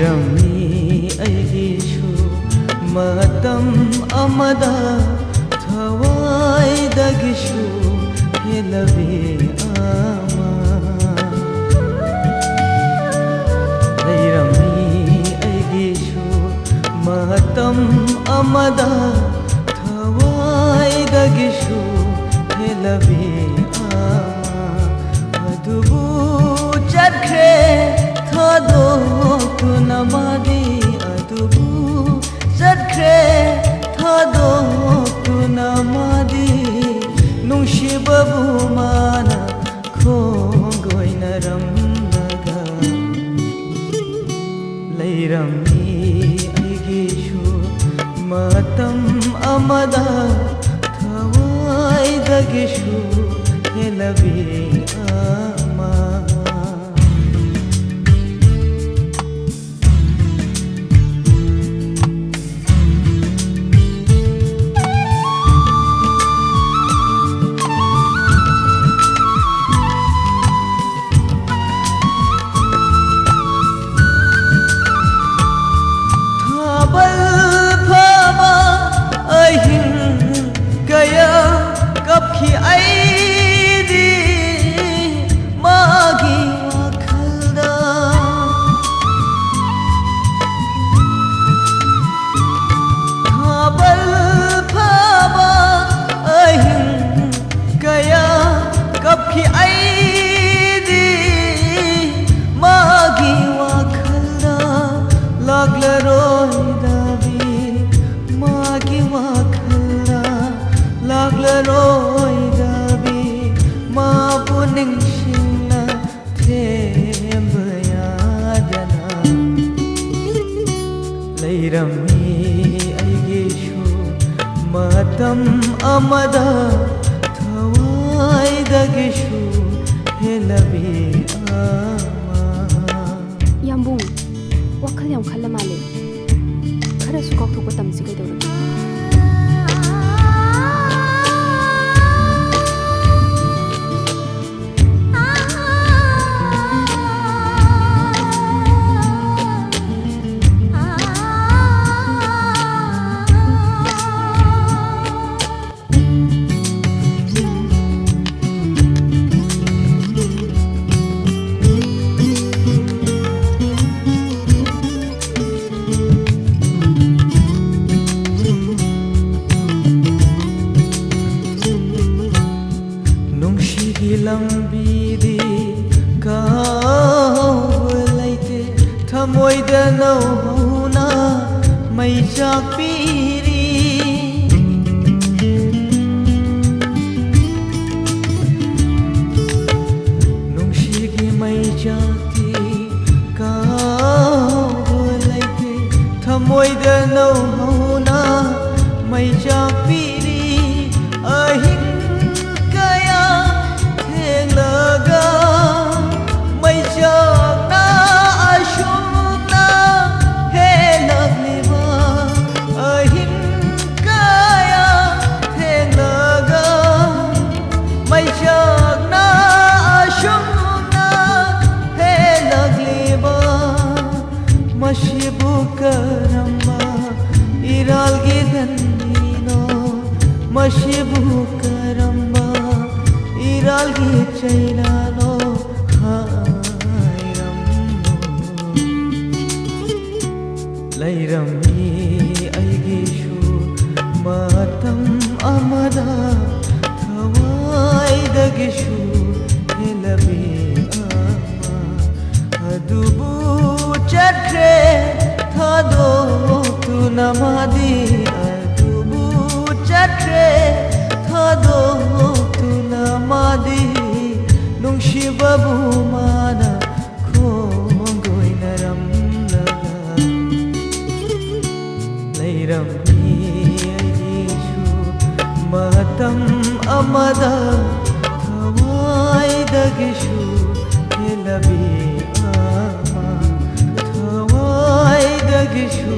ꯂꯩꯔꯝꯃꯤ ꯑꯩꯒꯤꯁꯨ ꯃꯇꯝ ꯑꯃꯗ ꯊꯋꯥꯏꯗꯒꯤꯁꯨ ꯍꯦꯜꯂꯕꯤ ꯑꯃ ꯂꯩꯔꯝꯃꯤ ꯑꯩꯒꯤꯁꯨ ꯃꯇꯝ ꯑꯃꯗ ꯊꯋꯥꯏꯗꯒꯤꯁꯨ ꯍꯦꯜꯂꯕꯤ ꯑꯗꯨꯕꯨ ꯆꯠꯈ꯭ꯔꯦ ꯊꯥꯗꯣꯛꯇꯨꯅ ꯃꯥꯗꯤ ꯑꯗꯨꯕꯨ ꯆꯠꯈ꯭ꯔꯦ ꯊꯥꯗꯣꯛꯇꯨꯅ ꯃꯥꯗꯤ ꯅꯨꯡꯁꯤꯕꯕꯨ ꯃꯥꯅ ꯈꯣꯡꯒꯣꯏꯅꯔꯝꯂꯒ ꯂꯩꯔꯝꯃꯤ ꯑꯩꯒꯤꯁꯨ ꯃꯇꯝ ꯑꯃꯗ ꯊꯋꯥꯏꯗꯒꯤꯁꯨ ꯍꯦꯜꯂꯕꯤ ꯑꯃ kapki aidi magi wakhalda thabal phaba ahin kaya kapki aidi magi wakhalda laglaroi dabi magi wakhalda laglaroi dabi mabu ningsingna themba yadana layrammi aigishu matam amada thawaidagishu helabi ama yambung wakhal yam khalla male khara su kok thok tam si kai dawra lambidi kaw laite thamoida nauna mai chakpiri nungshigi mai chakti kaw laite thamoida nauna mai chakpiri ahin laga mai chakna ashumna he lagliba ahin kaya the laga mai chakna ashumna he lagliba mashibu karamba iralgi dannino mashibu karamba iralgi chainano hairammo layrammi aigishu matam amada thawaidagishu helabi ama adubu chakre thadokuna madi adubu chakre thadokuna madi nungsibabu mana khongoinaramblaga layrammi aigishu matam amada thawaidagishu helabi ama thawaidagishu